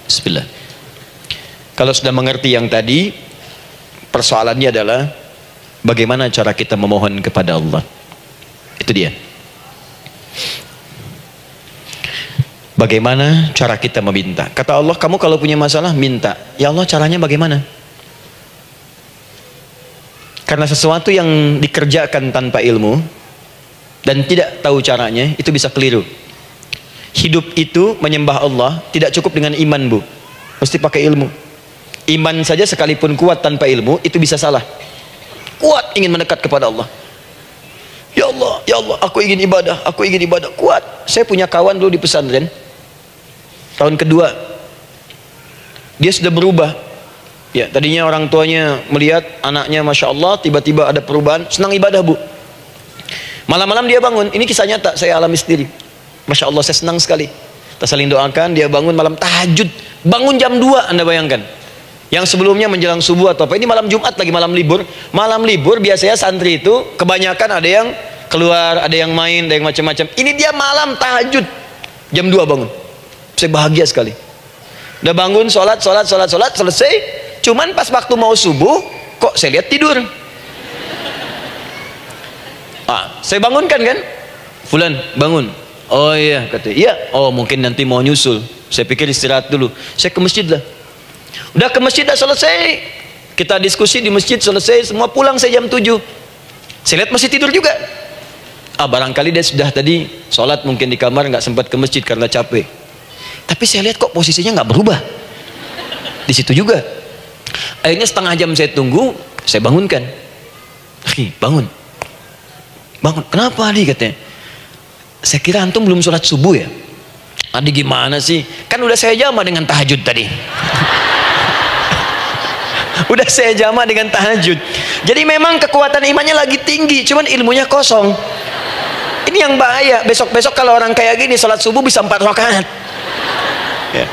Bismillah. Kalau sudah mengerti yang tadi, persoalannya adalah bagaimana cara kita memohon kepada Allah. Itu dia. Bagaimana cara kita meminta? Kata Allah, kamu kalau punya masalah minta. Ya Allah, caranya bagaimana? Karena sesuatu yang dikerjakan tanpa ilmu dan tidak tahu caranya, itu bisa keliru. Hidup itu menyembah Allah tidak cukup dengan iman, Bu. Mesti pakai ilmu. Iman saja sekalipun kuat tanpa ilmu, itu bisa salah. Kuat ingin mendekat kepada Allah. Ya Allah, aku ingin ibadah, kuat. Saya punya kawan dulu di pesantren. Tahun kedua, dia sudah berubah. Ya, tadinya orang tuanya melihat anaknya, masya Allah, tiba-tiba ada perubahan, senang ibadah, Bu. Malam-malam dia bangun, ini kisah nyata, saya alami sendiri. Masya Allah, saya senang sekali. Kita saling doakan, dia bangun malam tahajud, bangun jam 2, Anda bayangkan. Yang sebelumnya menjelang subuh atau apa, ini malam Jumat lagi, malam libur. Malam libur biasanya santri itu kebanyakan ada yang keluar, ada yang main, ada yang macam-macam. Ini dia malam tahajud, jam 2 bangun. Saya bahagia sekali. Udah bangun, sholat, selesai. Cuman pas waktu mau subuh, kok saya lihat tidur. Saya bangunkan kan, Fulan bangun. Oh iya, kata iya. Oh mungkin nanti mau nyusul. Saya pikir istirahat dulu. Saya ke masjid lah. Udah ke masjid, dah selesai. Kita diskusi di masjid, selesai. Semua pulang saya jam 7. Saya lihat masih tidur juga. Barangkali dia sudah tadi sholat mungkin di kamar, nggak sempat ke masjid karena capek. Tapi saya lihat kok posisinya nggak berubah. Di situ juga. Akhirnya setengah jam saya tunggu, saya bangunkan. Bangun. Kenapa Adi? Katanya. Saya kira antum belum sholat subuh ya. Adi gimana sih? Kan udah saya jama dengan tahajud tadi. Udah saya jama dengan tahajud. Jadi memang kekuatan imannya lagi tinggi, cuman ilmunya kosong. Ini yang bahaya. Besok-besok kalau orang kayak gini sholat subuh bisa 4 rakaat. Ya.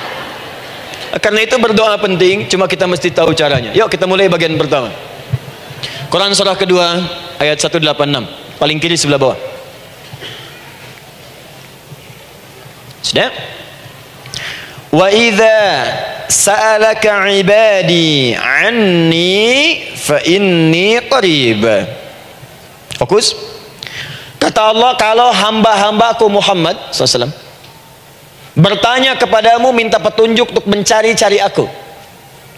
Karena itu berdoa penting, cuma kita mesti tahu caranya. Yuk kita mulai bagian pertama. Quran surah kedua ayat 186, paling kiri sebelah bawah. Sudah? Wa idza sa'alaka 'ibadi 'anni fa inni qarib. Fokus. Kata Allah, kalau hamba-hambaku Muhammad SAW bertanya kepadamu, minta petunjuk untuk mencari-cari aku.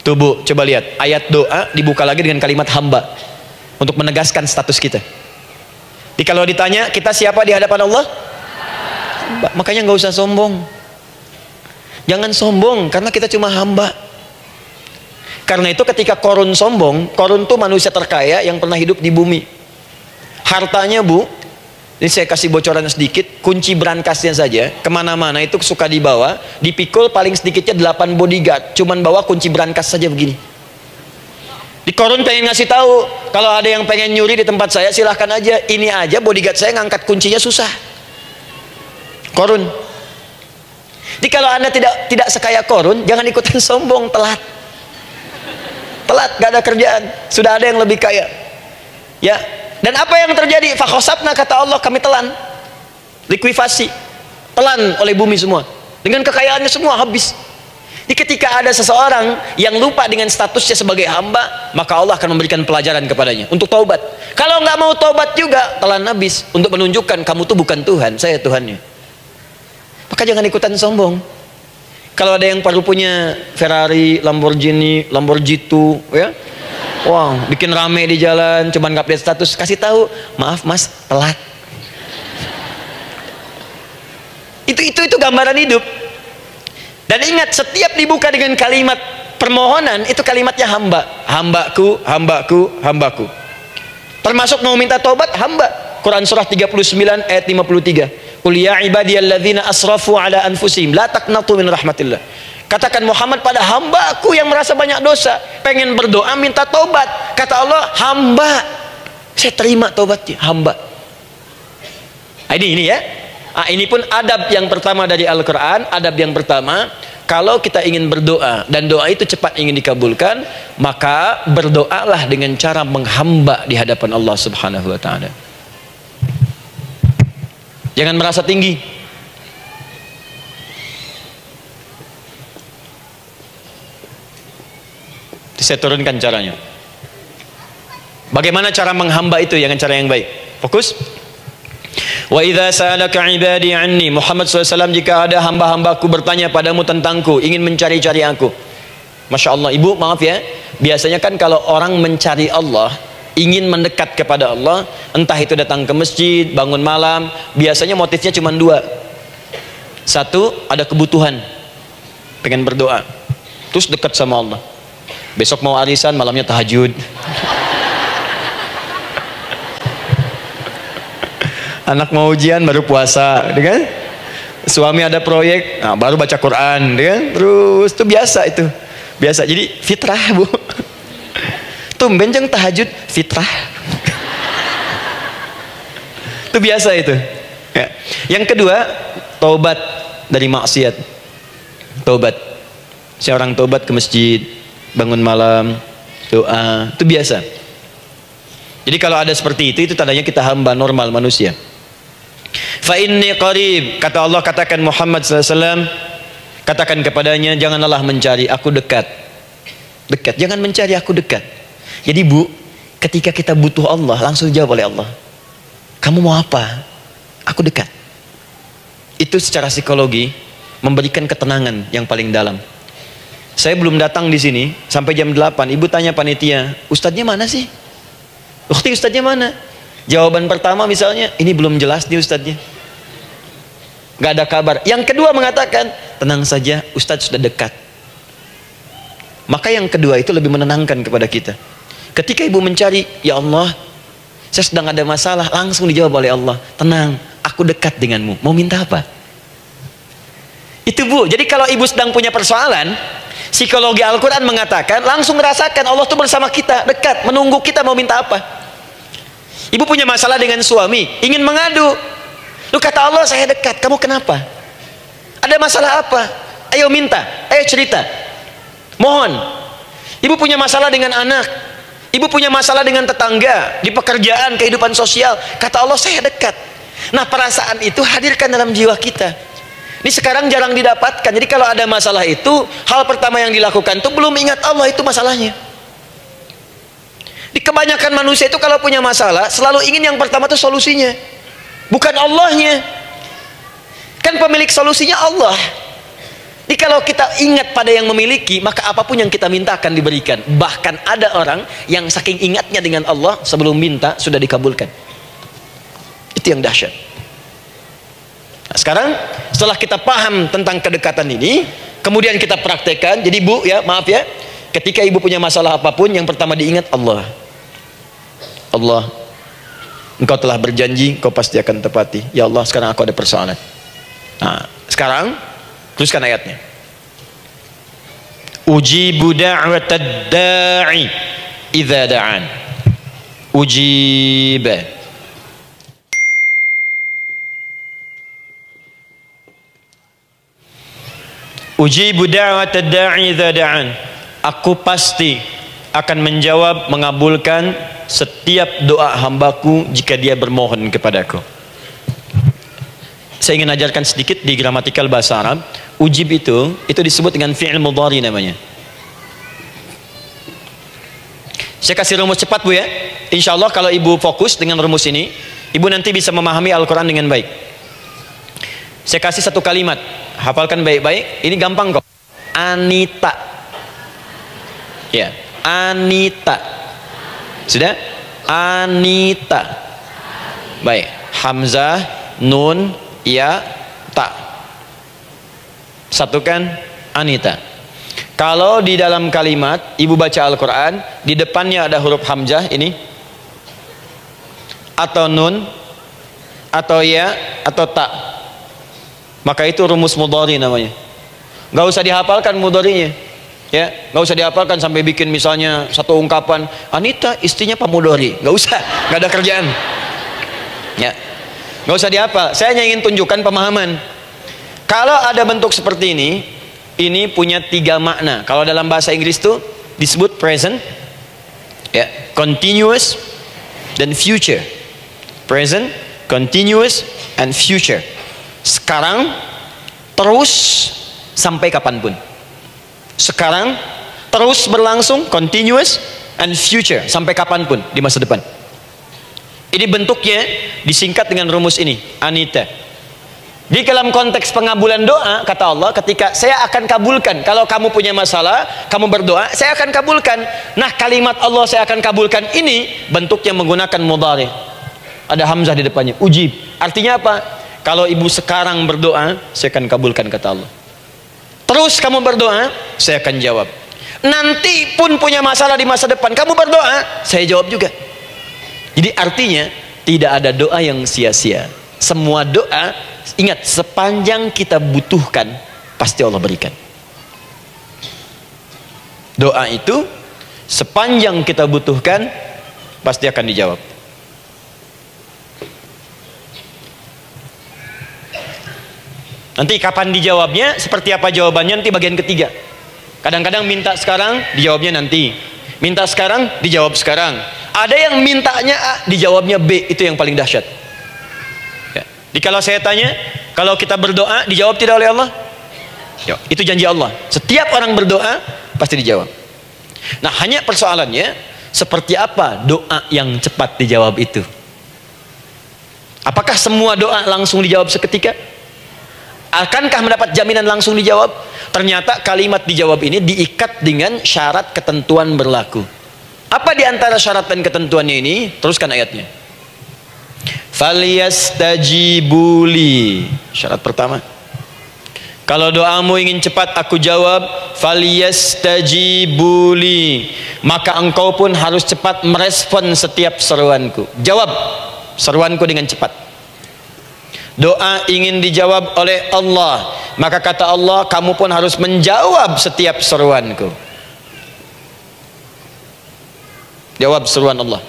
Tuh Bu, coba lihat ayat doa dibuka lagi dengan kalimat hamba untuk menegaskan status kita. Jadi kalau ditanya kita siapa di hadapan Allah, hamba. Makanya nggak usah sombong. Jangan sombong karena kita cuma hamba. Karena itu ketika Korun sombong, Korun tuh manusia terkaya yang pernah hidup di bumi. Hartanya Bu, ini saya kasih bocoran sedikit, kunci berangkasnya saja kemana-mana itu suka dibawa, dipikul paling sedikitnya 8 bodyguard, cuman bawa kunci berangkas saja begini. Di Korun pengen ngasih tahu, kalau ada yang pengen nyuri di tempat saya silahkan aja, ini aja bodyguard saya ngangkat kuncinya susah. Korun. Jadi kalau Anda tidak sekaya Korun, jangan ikutan sombong, telat, gak ada kerjaan, sudah ada yang lebih kaya. Ya. Dan apa yang terjadi? Fakhosabna, kata Allah, kami telan, likuifasi, telan oleh bumi semua, dengan kekayaannya semua habis. Jadi ketika ada seseorang yang lupa dengan statusnya sebagai hamba, maka Allah akan memberikan pelajaran kepadanya untuk taubat. Kalau nggak mau taubat juga, telan habis, untuk menunjukkan kamu tuh bukan Tuhan, saya Tuhannya. Maka jangan ikutan sombong. Kalau ada yang baru punya Ferrari, Lamborghini, Lamborghini, ya, wow, bikin rame di jalan, cuman nggak update status, kasih tahu, maaf Mas, telat. Itu gambaran hidup. Dan ingat, setiap dibuka dengan kalimat permohonan, itu kalimatnya hamba. Hambaku, hambaku, hambaku. Termasuk mau minta taubat, hamba. Quran surah 39 ayat 53. Qul ya ibadiyalladzina asrafu ala anfusihim la taqnatu min rahmatillah. Katakan Muhammad pada hambaku yang merasa banyak dosa, pengen berdoa minta taubat. Kata Allah, hamba, saya terima taubatnya, hamba. Ini ya. Ini pun adab yang pertama dari Al-Quran. Adab yang pertama, kalau kita ingin berdoa dan doa itu cepat ingin dikabulkan, maka berdoalah dengan cara menghamba di hadapan Allah Subhanahu wa ta'ala. Jangan merasa tinggi. Nanti saya turunkan caranya. Bagaimana cara menghamba itu dengan cara yang baik? Fokus. Wa idza sa'alaka ibadi anni, Muhammad SAW, jika ada hamba-hambaku bertanya padamu tentangku, ingin mencari-cari aku. Masya Allah, ibu maaf ya, biasanya kan kalau orang mencari Allah, ingin mendekat kepada Allah, entah itu datang ke masjid, bangun malam, biasanya motifnya cuma dua. Satu, ada kebutuhan, pengen berdoa, terus dekat sama Allah. Besok mau arisan, malamnya tahajud. Anak mau ujian baru puasa, kan? Suami ada proyek, nah, baru baca Quran, kan? Terus itu biasa itu, biasa. Jadi fitrah bu. Tumben jeng tahajud, fitrah. Itu biasa itu. Ya. Yang kedua, taubat dari maksiat. Taubat. Seorang taubat ke masjid, bangun malam, doa, itu biasa. Jadi kalau ada seperti itu tandanya kita hamba normal manusia. Fa inni qarib, kata Allah, katakan Muhammad SAW, katakan kepadanya, janganlah mencari, aku dekat. Dekat, jangan mencari, aku dekat. Jadi bu, ketika kita butuh Allah, langsung jawab oleh Allah, kamu mau apa? Aku dekat. Itu secara psikologi memberikan ketenangan yang paling dalam. Saya belum datang di sini sampai jam 8, ibu tanya panitia, ustadznya mana sih? Ukti, ustadznya mana? Jawaban pertama misalnya, ini belum jelas nih ustadznya, gak ada kabar. Yang kedua mengatakan, tenang saja, ustadz sudah dekat. Maka yang kedua itu lebih menenangkan kepada kita. Ketika ibu mencari, ya Allah, saya sedang ada masalah, langsung dijawab oleh Allah, tenang, aku dekat denganmu, mau minta apa? Itu bu, jadi kalau ibu sedang punya persoalan, psikologi Al-Quran mengatakan, langsung rasakan Allah tuh bersama kita, dekat, menunggu kita mau minta apa. Ibu punya masalah dengan suami, ingin mengadu, lu kata Allah, saya dekat, kamu kenapa? Ada masalah apa? Ayo minta, ayo cerita, mohon. Ibu punya masalah dengan anak, ibu punya masalah dengan tetangga, di pekerjaan, kehidupan sosial, kata Allah, saya dekat. Nah, perasaan itu hadirkan dalam jiwa kita. Ini sekarang jarang didapatkan. Jadi kalau ada masalah itu, hal pertama yang dilakukan itu belum ingat Allah, itu masalahnya. Di kebanyakan manusia itu kalau punya masalah, selalu ingin yang pertama itu solusinya, bukan Allahnya. Kan pemilik solusinya Allah. Jadi kalau kita ingat pada yang memiliki, maka apapun yang kita minta akan diberikan. Bahkan ada orang yang saking ingatnya dengan Allah, sebelum minta sudah dikabulkan. Itu yang dahsyat. Nah, sekarang setelah kita paham tentang kedekatan ini, kemudian kita praktekkan. Jadi bu ya, maaf ya, ketika ibu punya masalah apapun, yang pertama diingat Allah. Allah, engkau telah berjanji, engkau pasti akan tepati. Ya Allah, sekarang aku ada persoalan. Nah, sekarang teruskan ayatnya. Ujibu da'watad da'i idza da'an. Ujiba. Ujibu da'watad da'i idza da'an. Aku pasti akan menjawab, mengabulkan setiap doa hambaku jika dia bermohon kepadaku. Saya ingin ajarkan sedikit di gramatikal bahasa Arab. Ujib itu disebut dengan fi'il mudhari namanya. Saya kasih rumus cepat bu ya. Insya Allah kalau ibu fokus dengan rumus ini, ibu nanti bisa memahami Al-Quran dengan baik. Saya kasih satu kalimat, hafalkan baik-baik. Ini gampang kok. Anita. Ya, Anita. Sudah? Anita. Baik. Hamzah, nun, ya, ta. Satukan, Anita. Kalau di dalam kalimat ibu baca Al-Quran, di depannya ada huruf hamzah ini, atau nun, atau ya, atau ta, maka itu rumus mudhari namanya. Gak usah dihafalkan mudharinya. Ya, nggak usah dihafalkan sampai bikin misalnya satu ungkapan, Anita istrinya Pak Mudhari, nggak usah, nggak ada kerjaan. Ya, nggak usah dihafal. Saya hanya ingin tunjukkan pemahaman. Kalau ada bentuk seperti ini punya 3 makna. Kalau dalam bahasa Inggris itu disebut present, ya, continuous, dan future. Present, continuous, and future. Sekarang, terus, sampai kapanpun. Sekarang, terus berlangsung, continuous, and future, sampai kapanpun di masa depan. Ini bentuknya disingkat dengan rumus ini, Anita. Di dalam konteks pengabulan doa, kata Allah, ketika saya akan kabulkan, kalau kamu punya masalah, kamu berdoa, saya akan kabulkan. Nah, kalimat Allah saya akan kabulkan ini bentuknya menggunakan mudhari. Ada hamzah di depannya, ujib. Artinya apa? Kalau ibu sekarang berdoa, saya akan kabulkan, kata Allah. Terus kamu berdoa, saya akan jawab. Nanti pun punya masalah di masa depan, kamu berdoa, saya jawab juga. Jadi artinya tidak ada doa yang sia-sia. Semua doa, ingat, sepanjang kita butuhkan, pasti Allah berikan. Doa itu sepanjang kita butuhkan, pasti akan dijawab. Nanti kapan dijawabnya, seperti apa jawabannya, nanti bagian ketiga. Kadang-kadang minta sekarang, dijawabnya nanti. Minta sekarang, dijawab sekarang. Ada yang mintanya A, dijawabnya B. Itu yang paling dahsyat. Ya. Jadi kalau saya tanya, kalau kita berdoa, dijawab tidak oleh Allah? Ya, itu janji Allah. Setiap orang berdoa, pasti dijawab. Nah, hanya persoalannya, seperti apa doa yang cepat dijawab itu? Apakah semua doa langsung dijawab seketika? Akankah mendapat jaminan langsung dijawab? Ternyata kalimat dijawab ini diikat dengan syarat ketentuan berlaku. Apa di antara syarat dan ketentuannya ini? Teruskan ayatnya. Falyastajibuli. Syarat pertama. Kalau doamu ingin cepat aku jawab, falyastajibuli. Maka engkau pun harus cepat merespon setiap seruanku. Jawab seruanku dengan cepat. Doa ingin dijawab oleh Allah, maka kata Allah, kamu pun harus menjawab setiap seruanku. Jawab seruan Allah.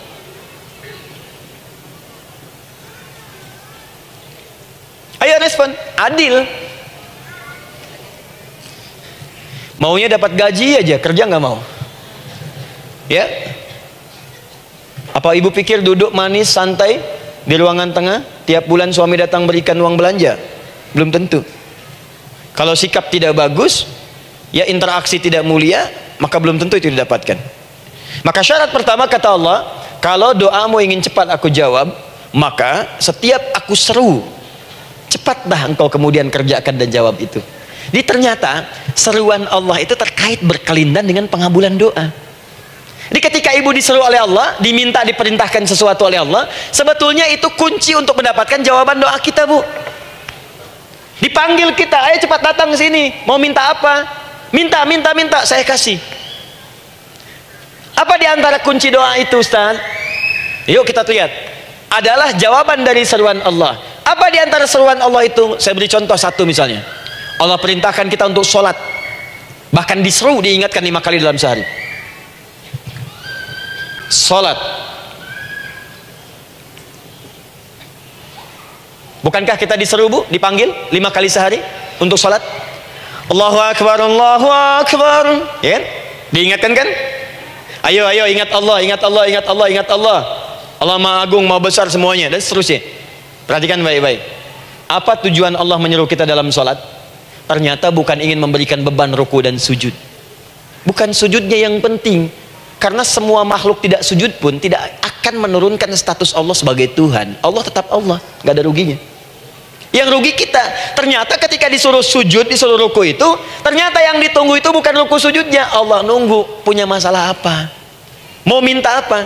Ayo respon, adil. Maunya dapat gaji aja, kerja nggak mau. Ya? Apa ibu pikir duduk manis santai di ruangan tengah, tiap bulan suami datang berikan uang belanja? Belum tentu. Kalau sikap tidak bagus, ya interaksi tidak mulia, maka belum tentu itu didapatkan. Maka syarat pertama kata Allah, kalau doamu ingin cepat aku jawab, maka setiap aku seru, cepatlah engkau kemudian kerjakan dan jawab itu. Jadi ternyata seruan Allah itu terkait berkelindan dengan pengabulan doa. Jadi ketika ibu diseru oleh Allah, diminta diperintahkan sesuatu oleh Allah, sebetulnya itu kunci untuk mendapatkan jawaban doa kita, Bu. Dipanggil kita, ayo cepat datang ke sini, mau minta apa? Minta, saya kasih. Apa di antara kunci doa itu, Ustaz? Yuk kita lihat. Adalah jawaban dari seruan Allah. Apa di antara seruan Allah itu? Saya beri contoh satu misalnya. Allah perintahkan kita untuk sholat. Bahkan diseru, diingatkan 5 kali dalam sehari. Salat. Bukankah kita diseru, Bu, dipanggil 5 kali sehari untuk salat? Allahu Akbar, Allahu Akbar. Ya kan? Diingatkan kan? Ayo ingat Allah, ingat Allah, ingat Allah, ingat Allah. Allah Maha Agung, Maha Besar semuanya, dan seterusnya. Perhatikan baik-baik. Apa tujuan Allah menyeru kita dalam salat? Ternyata bukan ingin memberikan beban ruku dan sujud. Bukan sujudnya yang penting. Karena semua makhluk tidak sujud pun tidak akan menurunkan status Allah sebagai Tuhan. Allah tetap Allah, nggak ada ruginya. Yang rugi kita. Ternyata ketika disuruh sujud, disuruh ruku itu, ternyata yang ditunggu itu bukan ruku sujudnya. Allah nunggu punya masalah apa, mau minta apa.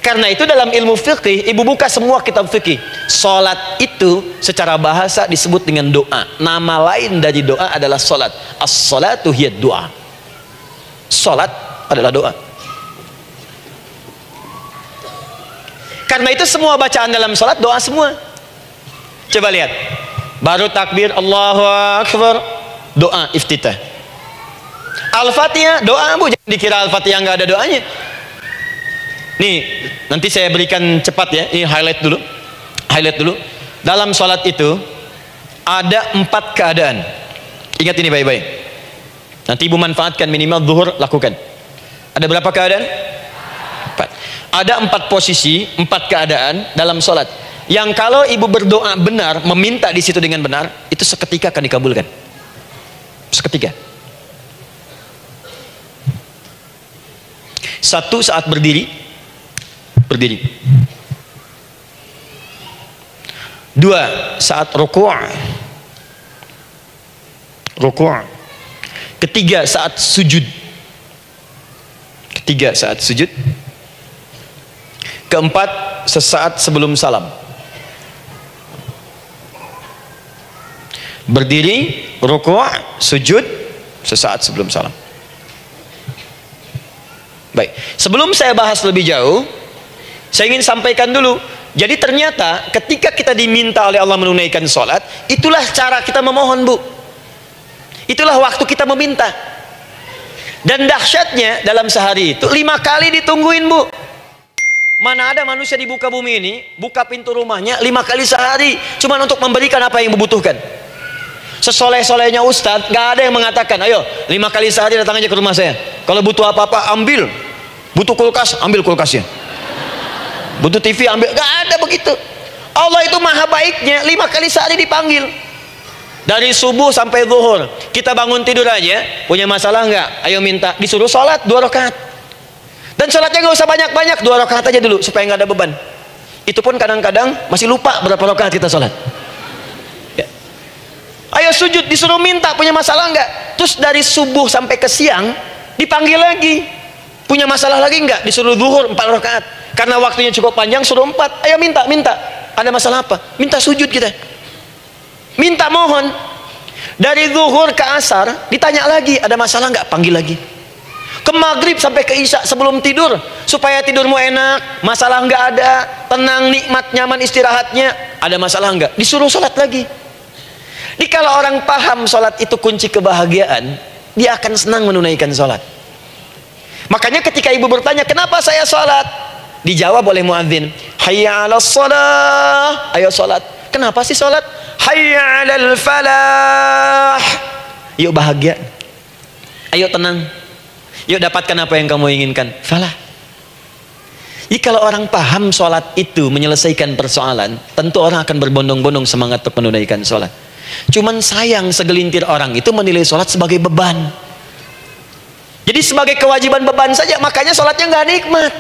Karena itu dalam ilmu fikih, ibu buka semua kitab fikih, salat itu secara bahasa disebut dengan doa. Nama lain dari doa adalah salat. As-salatu hiya doa. Salat adalah doa. Karena itu semua bacaan dalam salat doa semua. Coba lihat. Baru takbir Allahu Akbar, doa iftitah. Al-Fatihah doa, Bu, jangan dikira Al-Fatihah nggak ada doanya. Nih, nanti saya berikan cepat ya. Ini highlight dulu. Highlight dulu. Dalam salat itu ada 4 keadaan. Ingat ini baik-baik. Nanti ibu manfaatkan, minimal zuhur lakukan. Ada berapa keadaan? 4. Ada 4 posisi, 4 keadaan dalam sholat. Yang kalau ibu berdoa benar, meminta di situ dengan benar, itu seketika akan dikabulkan. Seketika. Satu, saat berdiri. Berdiri. Dua, saat ruku'. Ruku'. Ketiga, saat sujud. Ketiga, saat sujud. Keempat, sesaat sebelum salam. Berdiri, ruku', sujud, sesaat sebelum salam. Baik, sebelum saya bahas lebih jauh, saya ingin sampaikan dulu. Jadi ternyata ketika kita diminta oleh Allah menunaikan sholat, itulah cara kita memohon, Bu. Itulah waktu kita meminta. Dan dahsyatnya dalam sehari itu 5 kali ditungguin, Bu. Mana ada manusia di muka bumi ini buka pintu rumahnya 5 kali sehari cuma untuk memberikan apa yang dibutuhkan. Sesoleh-solehnya Ustadz gak ada yang mengatakan, ayo 5 kali sehari datang aja ke rumah saya, kalau butuh apa-apa ambil, butuh kulkas ambil kulkasnya, butuh TV ambil. Gak ada begitu. Allah itu maha baiknya, 5 kali sehari dipanggil. Dari subuh sampai zuhur, kita bangun tidur aja, punya masalah nggak? Ayo minta, disuruh sholat 2 rakaat. Dan sholatnya nggak usah banyak-banyak, 2 rakaat aja dulu supaya nggak ada beban. Itu pun kadang-kadang masih lupa berapa rakaat kita sholat. Ya. Ayo sujud, disuruh minta, punya masalah nggak? Terus dari subuh sampai ke siang dipanggil lagi, punya masalah lagi nggak? Disuruh zuhur 4 rakaat. Karena waktunya cukup panjang, suruh 4. Ayo minta, minta. Ada masalah apa? Minta sujud kita. Minta mohon. Dari zuhur ke asar ditanya lagi, ada masalah nggak? Panggil lagi. Ke maghrib sampai ke isya sebelum tidur, supaya tidurmu enak, masalah nggak ada, tenang, nikmat, nyaman istirahatnya. Ada masalah nggak? Disuruh sholat lagi. Jadi kalau orang paham sholat itu kunci kebahagiaan, dia akan senang menunaikan sholat. Makanya ketika ibu bertanya, kenapa saya sholat? Dijawab oleh muadzin, hayya 'alas shalah, ayo sholat. Kenapa sih sholat? Hayya 'alal falah, yuk bahagia, ayo tenang, yuk dapatkan apa yang kamu inginkan, falah. Jadi kalau orang paham sholat itu menyelesaikan persoalan, tentu orang akan berbondong-bondong semangat untuk menunaikan sholat. Cuman sayang segelintir orang itu menilai sholat sebagai beban. Jadi sebagai kewajiban beban saja, makanya sholatnya nggak nikmat.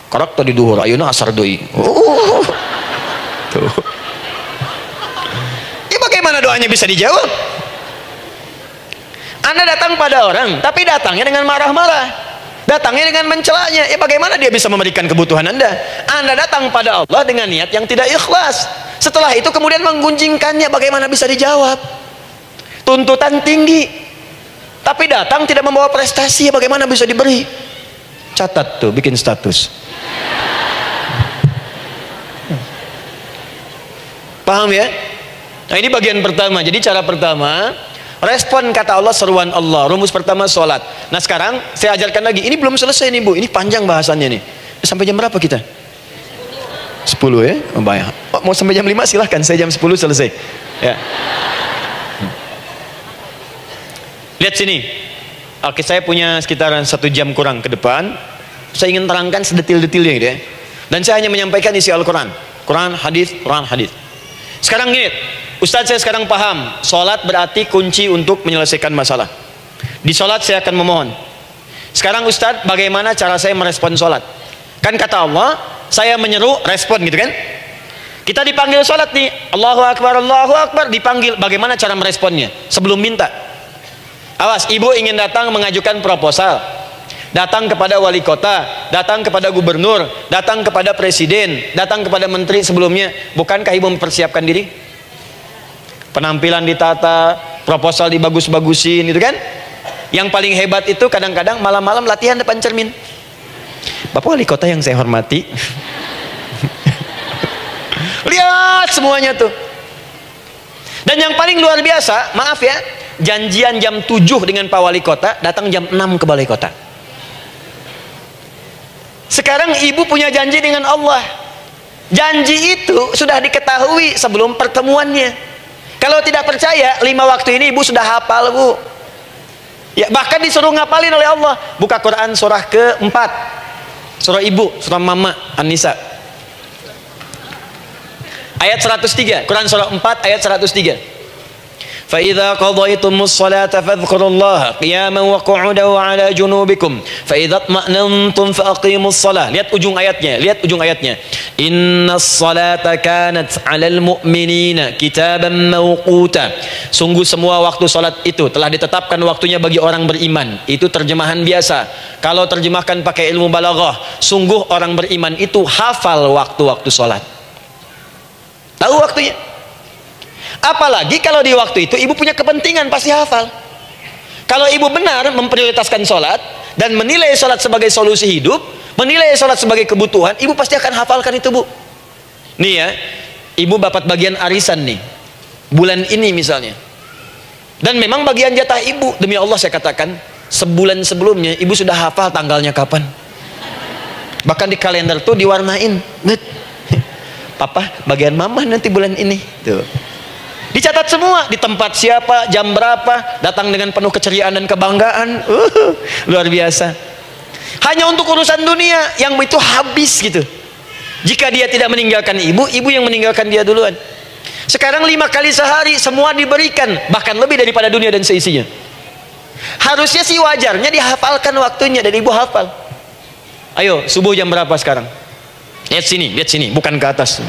Korok tadi duhur, ayeuna asar deui. Tuh. Ya bagaimana doanya bisa dijawab? Anda datang pada orang, tapi datangnya dengan marah-marah, datangnya dengan mencelanya. Ya bagaimana dia bisa memberikan kebutuhan Anda? Anda datang pada Allah dengan niat yang tidak ikhlas. Setelah itu kemudian menggunjingkannya, bagaimana bisa dijawab? Tuntutan tinggi, tapi datang tidak membawa prestasi, ya bagaimana bisa diberi? Catat tuh, bikin status. Paham ya? Nah ini bagian pertama. Jadi cara pertama, respon kata Allah, seruan Allah. Rumus pertama sholat. Nah sekarang saya ajarkan lagi. Ini belum selesai nih Bu, ini panjang bahasannya nih. Sampai jam berapa kita? 10 ya? Mau sampai jam 5 silahkan, saya jam 10 selesai ya. Lihat sini. Oke, saya punya sekitaran 1 jam kurang ke depan. Saya ingin terangkan sedetil-detilnya gitu ya. Dan saya hanya menyampaikan isi Al-Quran. Quran, hadis, Quran, hadis. Sekarang gini, Ustadz saya sekarang paham, sholat berarti kunci untuk menyelesaikan masalah. Di sholat saya akan memohon. Sekarang Ustadz, bagaimana cara saya merespon sholat? Kan kata Allah, saya menyeru, respon gitu kan? Kita dipanggil sholat nih, Allahu Akbar, dipanggil. Bagaimana cara meresponnya? Sebelum minta. Awas, ibu ingin datang mengajukan proposal, datang kepada wali kota, datang kepada gubernur, datang kepada presiden, datang kepada menteri sebelumnya. Bukankah ibu mempersiapkan diri? Penampilan ditata, proposal dibagus-bagusin gitu kan? Yang paling hebat itu kadang-kadang malam-malam latihan depan cermin. Bapak wali kota yang saya hormati, lihat semuanya tuh. Dan yang paling luar biasa, maaf ya, janjian jam 7 dengan Pak Wali Kota, datang jam 6 ke Balai Kota. Sekarang ibu punya janji dengan Allah. Janji itu sudah diketahui sebelum pertemuannya. Kalau tidak percaya, 5 waktu ini ibu sudah hafal Bu. Ya, bahkan disuruh ngapalin oleh Allah. Buka Quran surah ke-4, surah ibu, surah mama, An-Nisa, ayat 103. Quran surah 4 ayat 103. فإذا قضيتم الصلاة فاذكروا الله قياما وقعودا وعلى جنوبكم فإذا اطمأننتم فأقيموا الصلاة. Lihat ujung ayatnya. Innas salata kanat 'alal mu'minina kitaban mawquta. Sungguh semua waktu salat itu telah ditetapkan waktunya bagi orang beriman. Itu terjemahan biasa. Kalau terjemahkan pakai ilmu balaghah, sungguh orang beriman itu hafal waktu-waktu salat. Tahu waktunya. Apalagi kalau di waktu itu ibu punya kepentingan, pasti hafal. Kalau ibu benar memprioritaskan sholat dan menilai sholat sebagai solusi hidup, menilai sholat sebagai kebutuhan, ibu pasti akan hafalkan itu, Bu. Nih ya, ibu dapat bagian arisan nih bulan ini misalnya, dan memang bagian jatah ibu, demi Allah saya katakan, sebulan sebelumnya ibu sudah hafal tanggalnya kapan, bahkan di kalender tuh diwarnain, papa bagian mama nanti bulan ini tuh. Dicatat semua, di tempat siapa, jam berapa, datang dengan penuh keceriaan dan kebanggaan. Luar biasa. Hanya untuk urusan dunia yang itu habis gitu. Jika dia tidak meninggalkan ibu, ibu yang meninggalkan dia duluan. Sekarang 5 kali sehari semua diberikan, bahkan lebih daripada dunia dan seisinya. Harusnya sih wajarnya dihafalkan waktunya, dan ibu hafal. Ayo, subuh jam berapa sekarang? Lihat sini, bukan ke atas.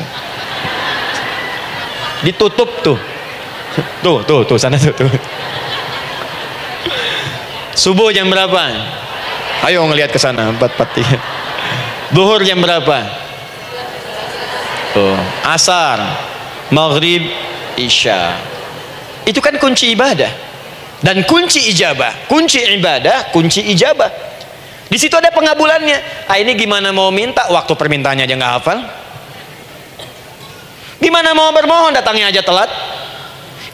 Ditutup tuh. Tuh, sana tuh. Subuh jam berapa? Ayo ngelihat ke sana, 4:43. Zuhur jam berapa? Tuh, asar, maghrib, isya. Itu kan kunci ibadah. Dan kunci ijabah, kunci ibadah, kunci ijabah. Di situ ada pengabulannya. Ini gimana mau minta, waktu permintaannya aja nggak hafal. Gimana mau bermohon, datangnya aja telat.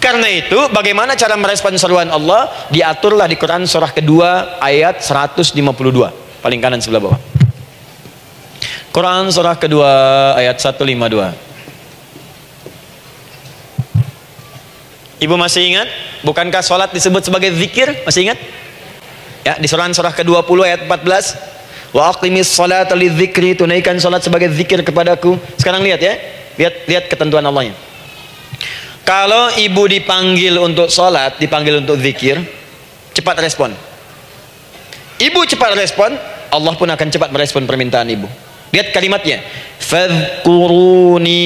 Karena itu bagaimana cara merespon seruan Allah, diaturlah di Quran surah kedua ayat 152, paling kanan sebelah bawah. Quran surah kedua ayat 152. Ibu masih ingat? Bukankah sholat disebut sebagai zikir? Masih ingat? Ya, di surah ke-20 ayat 14. Wa aqimis sholata lidzikri, tunaikan sholat sebagai zikir kepadaku. Sekarang lihat ya. Lihat ketentuan Allahnya. Kalau ibu dipanggil untuk sholat, dipanggil untuk zikir, cepat respon. Ibu cepat respon, Allah pun akan cepat merespon permintaan ibu. Lihat kalimatnya. Fadhkuruni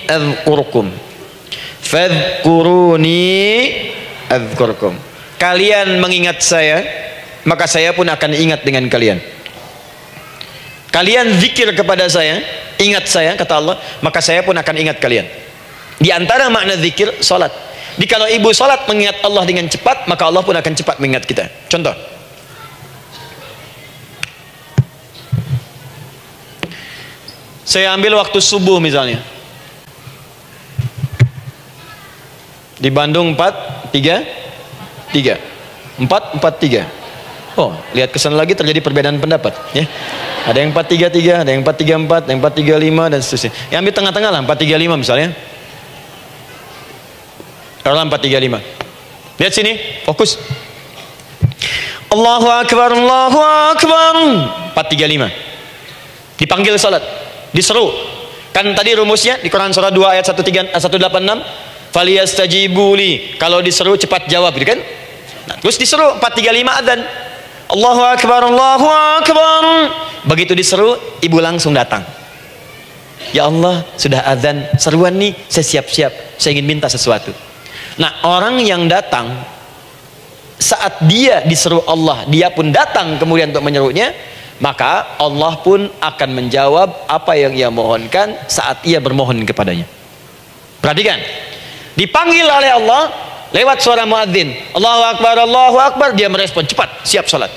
adzkurkum. Fadhkuruni adzkurkum. Kalian mengingat saya, maka saya pun akan ingat dengan kalian. Kalian zikir kepada saya, ingat saya, kata Allah, maka saya pun akan ingat kalian. Di antara makna zikir, sholat. Kalau ibu sholat mengingat Allah dengan cepat, maka Allah pun akan cepat mengingat kita. Contoh, saya ambil waktu subuh misalnya. Di Bandung 4:33. 4:43. Oh, lihat kesan lagi terjadi perbedaan pendapat ya. Ada yang 4:33, ada yang 4:34, ada yang 4:35 dan seterusnya. Yang ambil tengah-tengah lah, 4:35 misalnya. Kalau 4:35. Lihat sini, fokus. Allahu Akbar, Allahu Akbar. 4:35. Dipanggil salat, diseru. Kan tadi rumusnya di Quran surah 2 ayat 186, faliyastajibuli. Kalau diseru cepat jawab, gitu kan? Nah, terus diseru 4:35 adzan. Allahu Akbar, Allahu Akbar. Begitu diseru, ibu langsung datang. Ya Allah, sudah adzan, seruan nih, saya siap-siap, saya ingin minta sesuatu. Nah, orang yang datang saat dia diseru Allah, dia pun datang kemudian untuk menyerunya, maka Allah pun akan menjawab apa yang ia mohonkan saat ia bermohon kepadanya. Perhatikan, dipanggil oleh Allah lewat suara muadzin, Allahu Akbar, Allahu Akbar, dia merespon cepat, siap salat.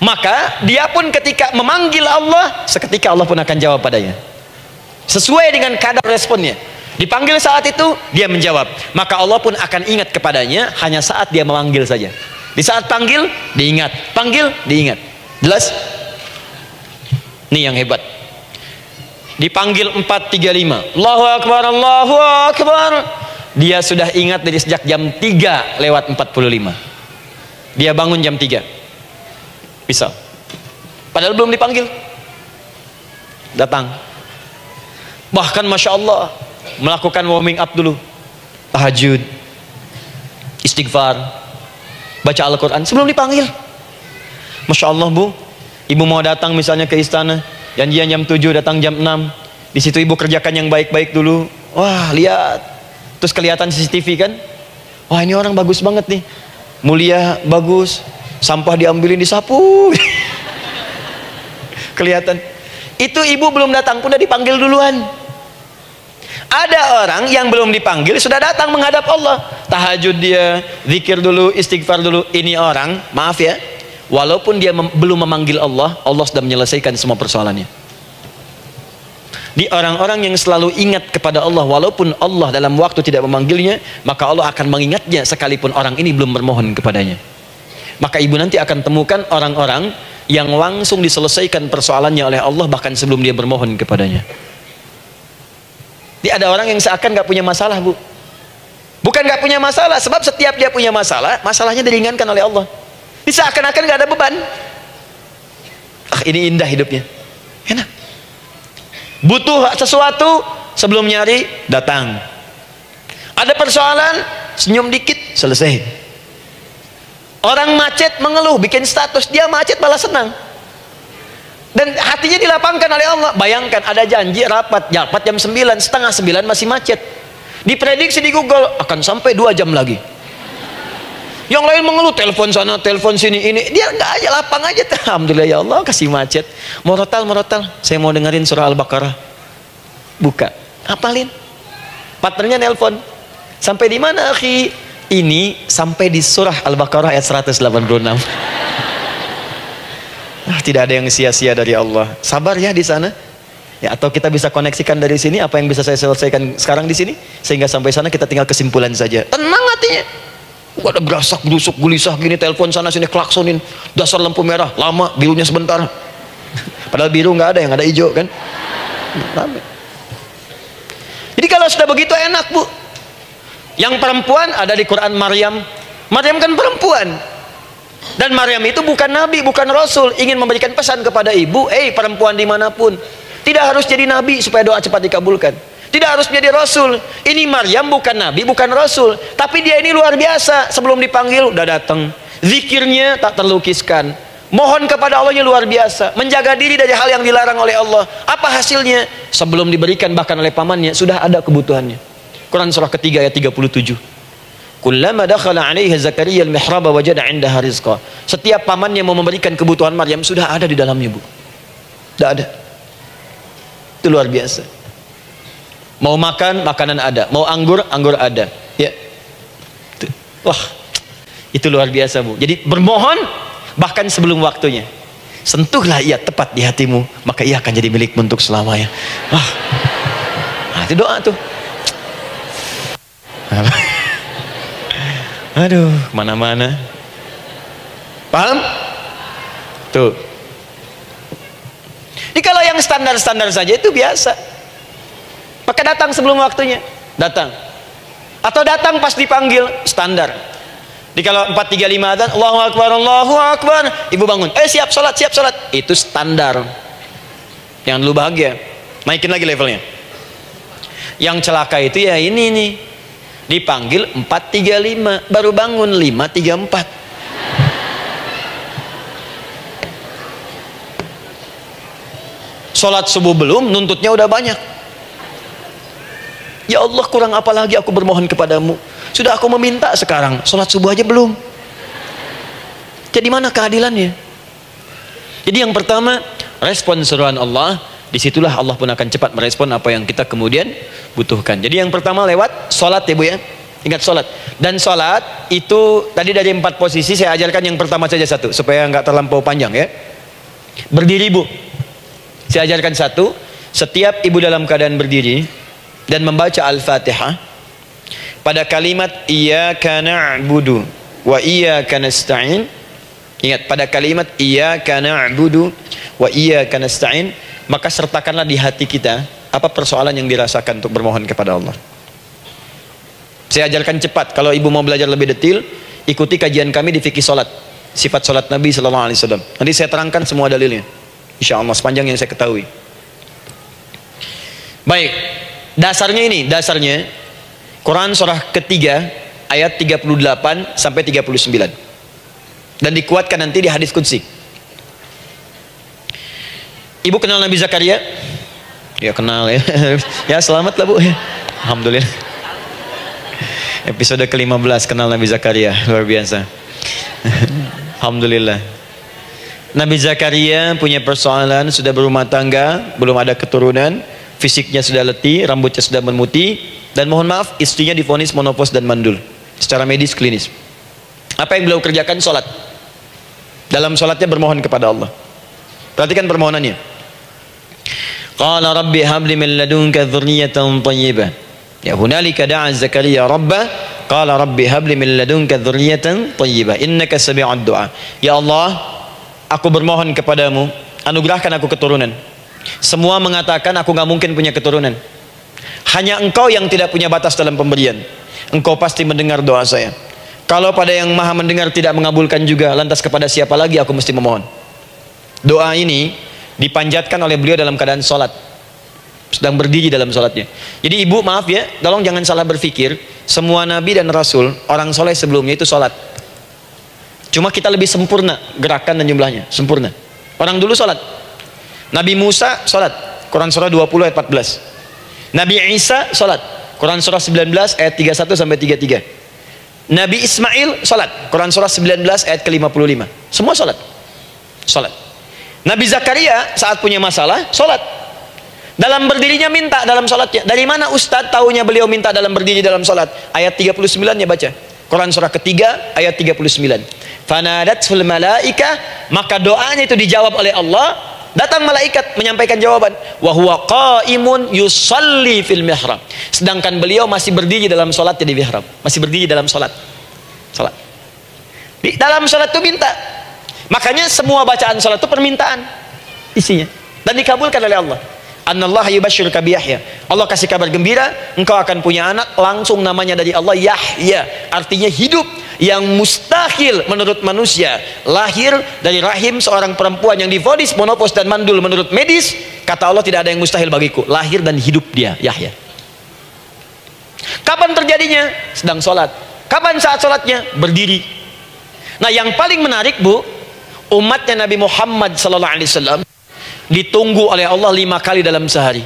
Maka dia pun ketika memanggil Allah, seketika Allah pun akan jawab padanya sesuai dengan kadar responnya. Dipanggil saat itu, dia menjawab, maka Allah pun akan ingat kepadanya hanya saat dia memanggil saja. Di saat panggil, diingat, panggil, diingat. Jelas? Ini yang hebat. Dipanggil 4:35, Allahu Akbar, Allahu Akbar, dia sudah ingat dari sejak jam 3:45. Dia bangun jam 3 bisa, padahal belum dipanggil, datang. Bahkan Masya Allah, melakukan warming up dulu, tahajud, istighfar, baca Al-Quran sebelum dipanggil. Masya Allah Bu, ibu mau datang misalnya ke istana, janjian jam 7, datang jam 6. Di situ ibu kerjakan yang baik-baik dulu. Wah, lihat, terus kelihatan CCTV kan, wah ini orang bagus banget nih, mulia, bagus, sampah diambilin, disapu. Kelihatan. Itu ibu belum datang pun udah dipanggil duluan. Ada orang yang belum dipanggil sudah datang menghadap Allah, tahajud dia, zikir dulu, istighfar dulu. Ini orang, maaf ya, walaupun dia belum memanggil Allah, Allah sudah menyelesaikan semua persoalannya. Di orang-orang yang selalu ingat kepada Allah walaupun Allah dalam waktu tidak memanggilnya, maka Allah akan mengingatnya sekalipun orang ini belum bermohon kepadanya. Maka ibu nanti akan temukan orang-orang yang langsung diselesaikan persoalannya oleh Allah bahkan sebelum dia bermohon kepadanya. Jadi ada orang yang seakan gak punya masalah Bu. Bukan gak punya masalah, sebab setiap dia punya masalah, masalahnya diringankan oleh Allah. Ini seakan-akan gak ada beban. Ah, ini indah hidupnya, enak. Butuh sesuatu, sebelum nyari datang. Ada persoalan, senyum dikit, selesai. Orang macet mengeluh, bikin status, dia macet malah senang. Dan hatinya dilapangkan oleh Allah. Bayangkan ada janji rapat jam 9, setengah 9 masih macet. Diprediksi di Google akan sampai 2 jam lagi. Yang lain mengeluh, telepon sana, telepon sini, ini. Dia nggak aja, lapang aja. Alhamdulillah ya Allah, kasih macet. Morotal, saya mau dengerin surah Al-Baqarah. Buka, hafalin. Partnernya nelpon. Sampai di mana, akhi? Ini sampai di surah Al-Baqarah ayat 186. Tidak ada yang sia-sia dari Allah. Sabar ya di sana. Ya, atau kita bisa koneksikan dari sini apa yang bisa saya selesaikan sekarang di sini, sehingga sampai sana kita tinggal kesimpulan saja. Tenang hatinya. Gak ada berasak, berusuk, gelisah gini, telepon sana sini, klaksonin, dasar lampu merah, lama, birunya sebentar. Padahal biru nggak ada, yang ada hijau kan. Rame. Jadi kalau sudah begitu enak Bu. Yang perempuan ada di Quran Maryam. Maryam kan perempuan. Dan Maryam itu bukan nabi, bukan rasul, ingin memberikan pesan kepada ibu, perempuan dimanapun, tidak harus jadi nabi supaya doa cepat dikabulkan, tidak harus menjadi rasul. Ini Maryam bukan nabi, bukan rasul, tapi dia ini luar biasa. Sebelum dipanggil udah datang, zikirnya tak terlukiskan, mohon kepada Allahnya luar biasa, menjaga diri dari hal yang dilarang oleh Allah. Apa hasilnya? Sebelum diberikan bahkan oleh pamannya sudah ada kebutuhannya. Quran surah ketiga ayat 37. Kullama dakhala 'alaiha Zakaria al-mihraba wajada 'indaha rizqa. Setiap pamannya mau memberikan kebutuhan Maryam sudah ada di dalamnya Bu. Sudah ada. Itu luar biasa. Mau makan, makanan ada. Mau anggur, anggur ada. Ya. Wah, itu luar biasa Bu. Jadi bermohon bahkan sebelum waktunya. Sentuhlah ia tepat di hatimu, maka ia akan jadi milikmu untuk selamanya. Wah. Nah, itu doa tuh. Aduh, mana-mana. Paham? Tuh. Jadi kalau yang standar-standar saja itu biasa. Maka datang sebelum waktunya, datang. Atau datang pas dipanggil, standar. Jadi kalau 4.35 adzan, Allahu Akbar, Allahu Akbar, ibu bangun, siap sholat, siap sholat. Itu standar. Jangan dulu bahagia. Naikin lagi levelnya. Yang celaka itu ya ini nih. Dipanggil 4.35, baru bangun 5.34. Sholat subuh belum, nuntutnya udah banyak. Ya Allah, kurang apa lagi aku bermohon kepadamu. Sudah aku meminta sekarang, sholat subuh aja belum. Jadi mana keadilannya? Jadi yang pertama, respon seruan Allah. Disitulah Allah pun akan cepat merespon apa yang kita kemudian butuhkan. Jadi yang pertama lewat sholat ya Bu ya. Ingat sholat. Dan sholat itu tadi dari 4 posisi saya ajarkan yang pertama saja satu, supaya nggak terlampau panjang ya. Berdiri Bu. Saya ajarkan satu. Setiap ibu dalam keadaan berdiri dan membaca Al-Fatihah pada kalimat iyyaka na'budu wa iyyaka nasta'in. Ingat, pada kalimat iyyaka na'budu wa iyyaka nasta'in, maka sertakanlah di hati kita apa persoalan yang dirasakan untuk bermohon kepada Allah. Saya ajarkan cepat. Kalau ibu mau belajar lebih detail, ikuti kajian kami di fikih sholat, sifat sholat Nabi SAW. Nanti saya terangkan semua dalilnya, insya Allah sepanjang yang saya ketahui. Baik, dasarnya ini, dasarnya Quran surah ketiga ayat 38 sampai 39. Dan dikuatkan nanti di hadis qudsi. Ibu kenal Nabi Zakaria? Ya kenal ya. Ya selamat lah Bu. Alhamdulillah. Episode ke-15 kenal Nabi Zakaria, luar biasa. Alhamdulillah. Nabi Zakaria punya persoalan, sudah berumah tangga, belum ada keturunan, fisiknya sudah letih, rambutnya sudah memutih, dan mohon maaf istrinya divonis menopause dan mandul secara medis klinis. Apa yang beliau kerjakan? Sholat. Dalam sholatnya bermohon kepada Allah. Perhatikan permohonannya. Qala rabbi habli min ladunka dzurriyyatan thayyibah. Ya hunalika da'a Zakaria rabbah qala rabbi habli min ladunka dzurriyyatan thayyibah innaka sami'ud du'a. Ya Allah, aku bermohon kepadamu, anugerahkan aku keturunan. Semua mengatakan aku nggak mungkin punya keturunan. Hanya Engkau yang tidak punya batas dalam pemberian. Engkau pasti mendengar doa saya. Kalau pada yang maha mendengar tidak mengabulkan juga, lantas kepada siapa lagi aku mesti memohon? Doa ini dipanjatkan oleh beliau dalam keadaan sholat, sedang berdiri dalam sholatnya. Jadi ibu maaf ya, tolong jangan salah berpikir, semua nabi dan rasul, orang soleh sebelumnya itu sholat. Cuma kita lebih sempurna gerakan dan jumlahnya, sempurna. Orang dulu sholat. Nabi Musa sholat, Quran surah 20 ayat 14. Nabi Isa sholat, Quran surah 19 ayat 31 sampai 33. Nabi Ismail sholat, Quran surah 19 ayat ke-55. Semua sholat. Sholat. Nabi Zakaria saat punya masalah sholat. Dalam berdirinya minta dalam sholatnya. Dari mana Ustadz tahunya beliau minta dalam berdiri dalam sholat? Ayat 39 nya baca. Quran surah ketiga ayat 39. Fanadatsul malaika, maka doanya itu dijawab oleh Allah. Datang malaikat menyampaikan jawaban. Wa huwa qaimun yusalli fil mihrab. Sedangkan beliau masih berdiri dalam sholatnya di mihrab. Masih berdiri dalam sholat. Sholat. Di dalam sholat itu minta. Makanya semua bacaan sholat itu permintaan isinya. Dan dikabulkan oleh Allah. Anallaha yubashshiruka bi Yahya. Allah kasih kabar gembira, engkau akan punya anak, langsung namanya dari Allah Yahya. Artinya hidup yang mustahil menurut manusia. Lahir dari rahim seorang perempuan yang divonis menopause dan mandul menurut medis, kata Allah tidak ada yang mustahil bagiku. Lahir dan hidup dia, Yahya. Kapan terjadinya? Sedang sholat. Kapan saat sholatnya? Berdiri. Nah yang paling menarik Bu, umatnya Nabi Muhammad SAW ditunggu oleh Allah 5 kali dalam sehari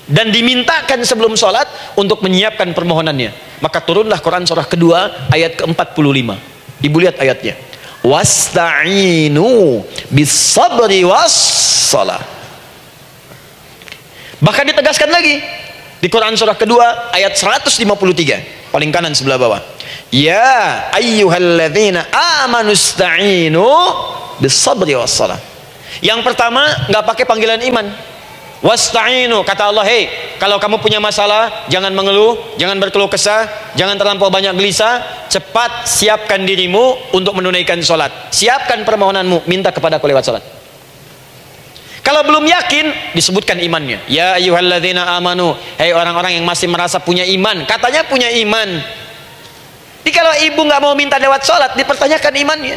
dan dimintakan sebelum sholat untuk menyiapkan permohonannya. Maka turunlah Quran surah kedua ayat ke-45. Ibu lihat ayatnya, wasta'inu bis-sabri was-salah. Bahkan ditegaskan lagi di Quran surah kedua ayat 153 paling kanan sebelah bawah, ya ayyuhalladzina amanu ista'inu bis-sabri was-salah. Yang pertama nggak pakai panggilan iman. Wasta'inu, kata Allah, hei, kalau kamu punya masalah jangan mengeluh, jangan berkeluh kesah, jangan terlampau banyak gelisah, cepat siapkan dirimu untuk menunaikan sholat. Siapkan permohonanmu, minta kepada aku lewat sholat. Kalau belum yakin, disebutkan imannya. Ya ayyuhalladzina amanu, hei orang-orang yang masih merasa punya iman, katanya punya iman. Jadi kalau ibu nggak mau minta lewat sholat, dipertanyakan imannya.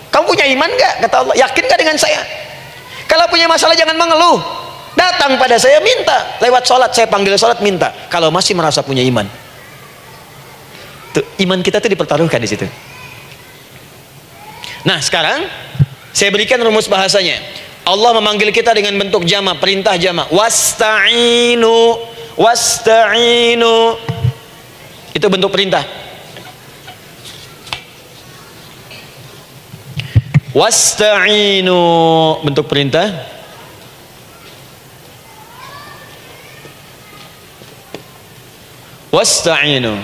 Kamu punya iman nggak? Kata Allah, yakin nggak dengan saya? Kalau punya masalah jangan mengeluh, datang pada saya minta lewat sholat, saya panggil sholat minta. Kalau masih merasa punya iman, tuh, iman kita tuh dipertaruhkan di situ. Nah sekarang saya berikan rumus bahasanya. Allah memanggil kita dengan bentuk jama, perintah jama. Wasta'inu, wasta'inu, itu bentuk perintah. Wasta'inu, bentuk perintah. Wasta'inu.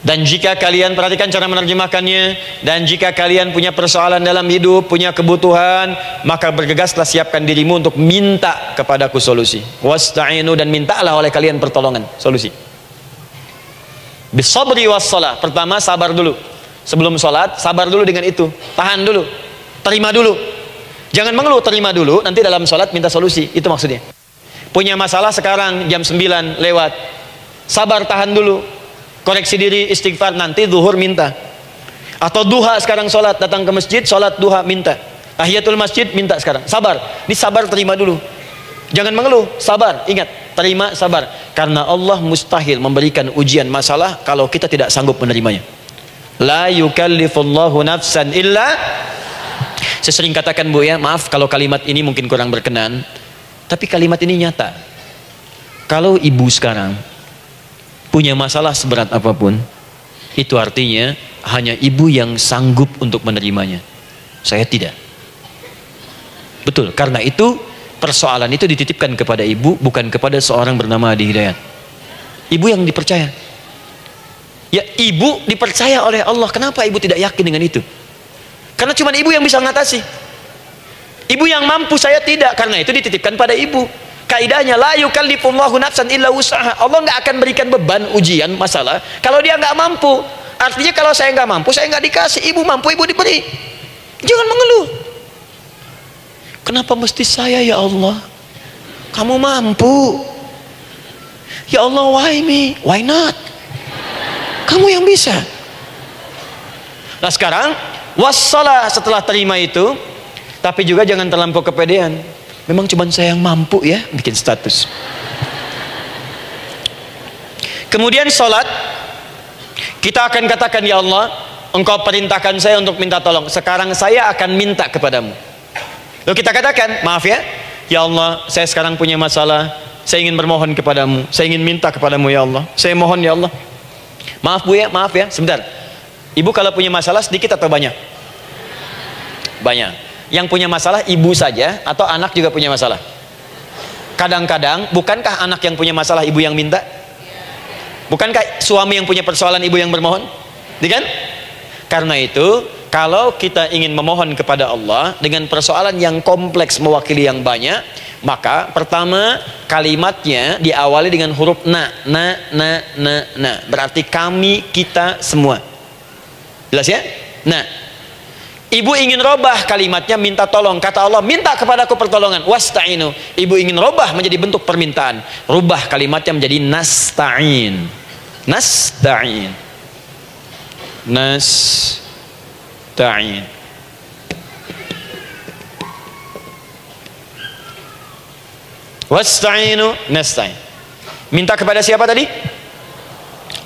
Dan jika kalian, perhatikan cara menerjemahkannya, dan jika kalian punya persoalan dalam hidup, punya kebutuhan, maka bergegaslah siapkan dirimu untuk minta kepadaku solusi. Wasta'inu, dan mintalah oleh kalian pertolongan, solusi. Bisabri wassalah, pertama sabar dulu. Sebelum sholat, sabar dulu dengan itu. Tahan dulu, terima dulu. Jangan mengeluh, terima dulu. Nanti dalam sholat minta solusi. Itu maksudnya. Punya masalah sekarang jam 9 lewat, sabar, tahan dulu. Koreksi diri, istighfar. Nanti zuhur minta. Atau duha sekarang sholat, datang ke masjid, sholat duha minta. Tahiyatul masjid minta sekarang. Sabar. Ini sabar, terima dulu. Jangan mengeluh, sabar. Ingat, terima, sabar. Karena Allah mustahil memberikan ujian masalah kalau kita tidak sanggup menerimanya. La yukallifullahu nafsan illa. Saya sering katakan Bu ya, maaf kalau kalimat ini mungkin kurang berkenan, tapi kalimat ini nyata. Kalau ibu sekarang punya masalah seberat apapun, itu artinya hanya ibu yang sanggup untuk menerimanya. Saya tidak. Betul, karena itu persoalan itu dititipkan kepada ibu, bukan kepada seorang bernama Adi Hidayat. Ibu yang dipercaya. Ya, ibu dipercaya oleh Allah. Kenapa ibu tidak yakin dengan itu? Karena cuma ibu yang bisa mengatasi. Ibu yang mampu, saya tidak. Karena itu dititipkan pada ibu. Kaidahnya la yukallifullahu nafsan illa wus'aha. Allah nggak akan berikan beban ujian masalah kalau dia nggak mampu. Artinya kalau saya nggak mampu, saya nggak dikasih. Ibu mampu, ibu diberi. Jangan mengeluh. Kenapa mesti saya ya Allah? Kamu mampu. Ya Allah, why me? Why not? Kamu yang bisa. Nah sekarang wassalah, setelah terima itu, tapi juga jangan terlampau kepedean. Memang cuma saya yang mampu ya bikin status. Kemudian sholat, kita akan katakan, ya Allah, Engkau perintahkan saya untuk minta tolong. Sekarang saya akan minta kepadamu. Lalu kita katakan, maaf ya, ya Allah, saya sekarang punya masalah, saya ingin bermohon kepadamu, saya ingin minta kepadamu ya Allah, saya mohon ya Allah. Maaf Bu ya, maaf ya, sebentar. Ibu kalau punya masalah sedikit atau banyak? Banyak. Yang punya masalah ibu saja atau anak juga punya masalah? Kadang-kadang, bukankah anak yang punya masalah ibu yang minta? Bukankah suami yang punya persoalan ibu yang bermohon? Kan? Karena itu, kalau kita ingin memohon kepada Allah dengan persoalan yang kompleks mewakili yang banyak, maka pertama kalimatnya diawali dengan huruf na. Berarti kami, kita, semua. Jelas ya? Nah, ibu ingin robah kalimatnya minta tolong. Kata Allah, minta kepadaku pertolongan. Wasta'inu. Ibu ingin robah menjadi bentuk permintaan. Rubah kalimatnya menjadi nasta'in. Nasta'in. Nasta'in. Wasta'inu nasta'in. Minta kepada siapa tadi?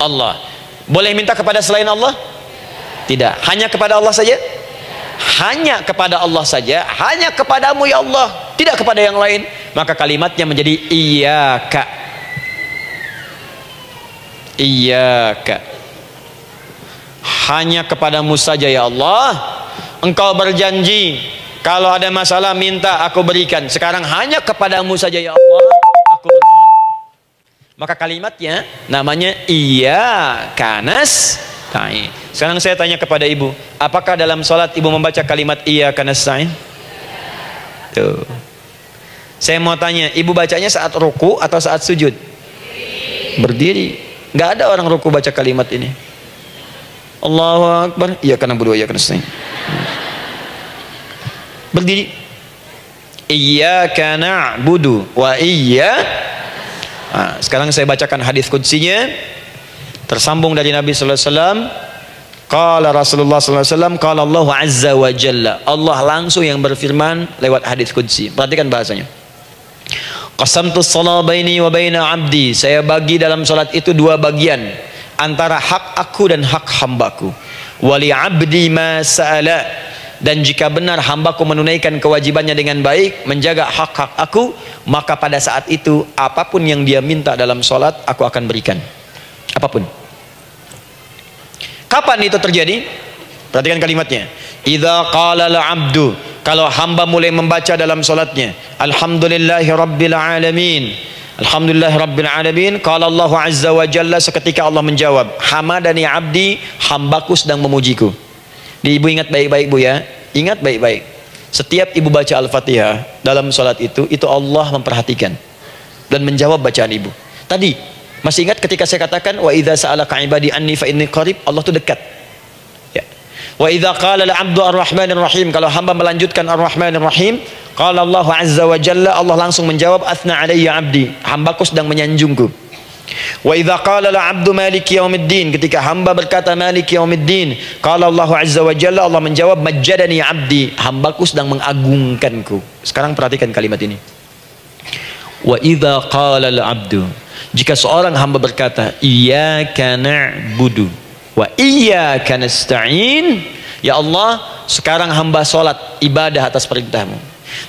Allah. Boleh minta kepada selain Allah? Tidak. Hanya kepada Allah saja? Hanya kepada Allah saja. Hanya kepadamu ya Allah, tidak kepada yang lain. Maka kalimatnya menjadi iyyaka. Iyyaka. Hanya kepadamu saja ya Allah. Engkau berjanji kalau ada masalah minta aku berikan. Sekarang hanya kepadamu saja ya Allah aku bermohon. Maka kalimatnya namanya iyyaka nasta'in. Sekarang saya tanya kepada ibu, apakah dalam sholat ibu membaca kalimat iyyaka nasta'in? Tuh. Saya mau tanya, ibu bacanya saat ruku atau saat sujud? Berdiri. Nggak ada orang ruku baca kalimat ini. Allahu Akbar, iyyaka na'budu wa iyyaka nasta'in. Berdiri. Iyyaka na'budu wa sekarang saya bacakan hadis qudsinya, tersambung dari Nabi sallallahu alaihi wasallam. Qala Rasulullah sallallahu alaihi wasallam, qala Allah azza wa jalla. Allah langsung yang berfirman lewat hadis qudsi. Perhatikan bahasanya. Qasamtu shalah baini wa baina 'abdi. Saya bagi dalam salat itu dua bagian, antara hak aku dan hak hambaku. Wali 'abdi ma sa'ala. Dan jika benar hambaku menunaikan kewajibannya dengan baik, menjaga hak-hak aku, maka pada saat itu apapun yang dia minta dalam salat aku akan berikan. Apapun. Kapan itu terjadi? Perhatikan kalimatnya. Idza qala al-'abdu, kalau hamba mulai membaca dalam salatnya, alhamdulillahi rabbil alamin. Alhamdulillahi rabbil alamin. Qala Allah azza wa jalla, seketika Allah menjawab, hamadani 'abdi, hambaku sedang memujiku. Ibu ingat baik-baik Bu ya. Ingat baik-baik. Setiap ibu baca Al-Fatihah dalam salat itu Allah memperhatikan dan menjawab bacaan ibu. Tadi masih ingat ketika saya katakan wa idza sa'alaka 'ibadi anni fa inni qarib, Allah itu dekat. Ya. Wa idza qala al-'abdu ar-rahmanir rahim, kalau hamba melanjutkan ar-rahmanir rahim, qala Allah azza wa jalla, Allah langsung menjawab athna 'alayya 'abdi, hambaku sedang menyanjungku. Wa idza qala al-'abdu maliki yaumiddin, ketika hamba berkata maliki yaumiddin, qala Allah azza wa jalla, Allah menjawab majjadani 'abdi, hambaku sedang mengagungkanku. Sekarang perhatikan kalimat ini. Wa idza qala al-'abdu, jika seorang hamba berkata, iyyaka na'budu wa iyyaka nasta'in, ya Allah, sekarang hamba salat ibadah atas perintahmu,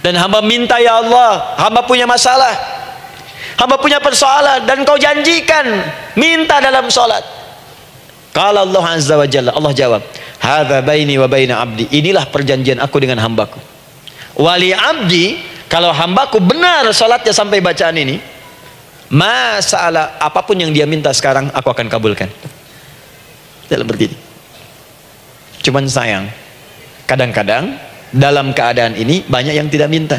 dan hamba minta, ya Allah, hamba punya masalah, hamba punya persoalan, dan kau janjikan minta dalam salat. Qala Allah azza wa jalla, Allah jawab, hadza baini wa baina abdi, inilah perjanjian aku dengan hambaku. Wali abdi, kalau hambaku benar salatnya sampai bacaan ini, masalah apapun yang dia minta sekarang aku akan kabulkan. Dalam berdiri. Cuman sayang, kadang-kadang dalam keadaan ini banyak yang tidak minta.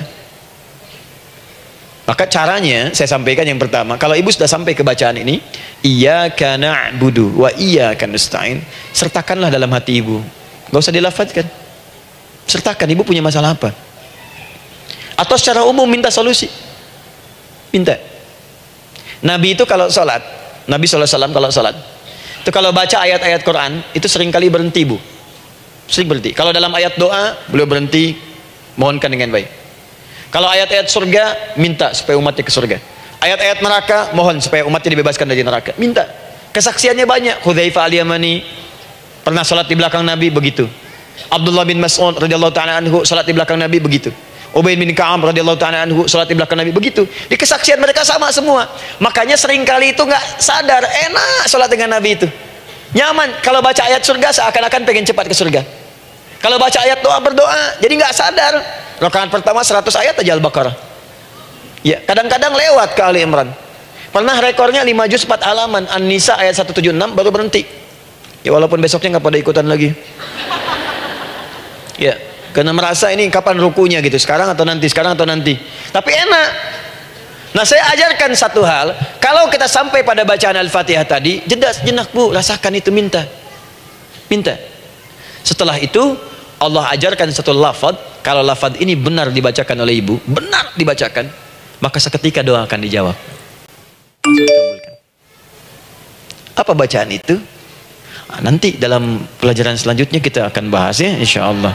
Maka caranya saya sampaikan yang pertama, kalau ibu sudah sampai ke bacaan ini, iyyaka na'budu wa iyyaka nasta'in, sertakanlah dalam hati ibu, gak usah dilafadzkan, sertakan ibu punya masalah apa, atau secara umum minta solusi, minta. Nabi itu kalau sholat, Nabi SAW kalau sholat itu kalau baca ayat-ayat Quran itu seringkali berhenti, bu, sering berhenti. Kalau dalam ayat doa beliau berhenti, mohonkan dengan baik. Kalau ayat-ayat surga, minta supaya umatnya ke surga. Ayat-ayat neraka, mohon supaya umatnya dibebaskan dari neraka, minta. Kesaksiannya banyak. Hudzaifah al-Yamani pernah sholat di belakang Nabi, begitu. Abdullah bin Mas'ud radhiyallahu ta'ala anhu sholat di belakang Nabi, begitu. Ubay bin Ka'ab radhiyallahu ta'ala anhu sholat di belakang Nabi, begitu. Di kesaksian mereka sama semua. Makanya seringkali itu nggak sadar, enak sholat dengan Nabi itu, nyaman. Kalau baca ayat surga seakan-akan pengen cepat ke surga. Kalau baca ayat doa berdoa, jadi nggak sadar. Rakaat pertama 100 ayat aja Al-Baqarah. Ya, kadang-kadang lewat ke Ali Imran. Pernah rekornya 5 juz 4 halaman, An-Nisa ayat 176 baru berhenti. Ya, walaupun besoknya nggak pada ikutan lagi. Ya, karena merasa ini kapan rukunya gitu, sekarang atau nanti, sekarang atau nanti. Tapi enak. Nah, saya ajarkan satu hal, kalau kita sampai pada bacaan Al-Fatihah tadi, jeda sejenak, bu, rasakan itu, minta. Minta. Setelah itu Allah ajarkan satu lafaz, kalau lafaz ini benar dibacakan oleh ibu, benar dibacakan, maka seketika doa akan dijawab, langsung dikabulkan. Apa bacaan itu? Nanti dalam pelajaran selanjutnya kita akan bahas, ya, insya Allah.